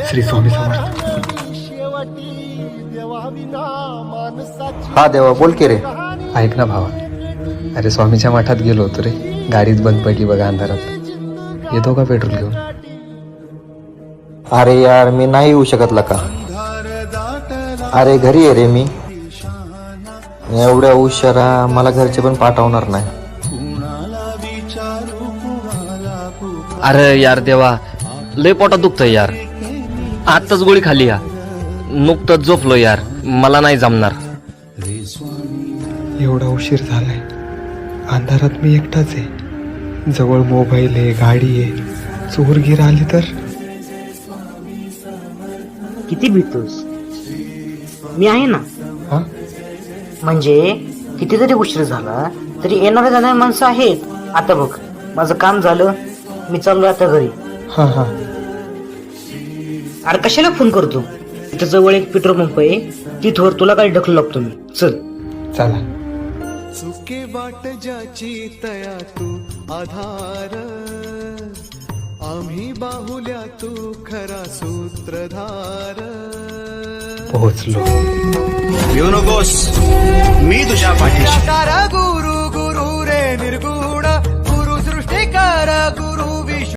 श्री स्वामी समर्थ. हा देवा, बोल की रे. ऐक ना भावा, अरे स्वामीच्या मठात गेलो होतो रे, गाडीच बंद पडली बघा अंधारात. येतो का पेट्रोल घेऊन? अरे यार, मी नाही येऊ शकत का. अरे घरी आहे रे मी. एवढ्या उशिरा मला घरचे पण पाठवणार नाही. अरे यार देवा, लय पोटात दुखतंय यार. आत्ताच गोळी खाली या, नुकतंच झोपलो यार. मला नाही जमणार. एवढा उशीर झालाय, अंधारात मी एकटाच आहे. जवळ मोबाईल आहे, गाडी आहे. चोरगीर आली तर? किती भीतोस? मी आहे ना. हा, म्हणजे किती जरी उशीर झाला तरी येणाऱ्या जाणारी माणसं आहेत. आता बघ, माझं काम झालं, मी चाललो आता घरी. हा हा. अरे कशाला फोन करतो? इथं जवळ एक पेट्रोल पंप आहे, तिथवर तुला काय ढकलू लागतो मी. चल. चला. चुके वाट ज्याची तया तू आधार, आम्ही बाहुल्या तू खरा सूत्रधार. पोहोचलो. येऊ नकोस, मी तुझ्या पाठीशी. गुरु गुरु रे निर्गुण, गुरु सृष्टिकार गुरु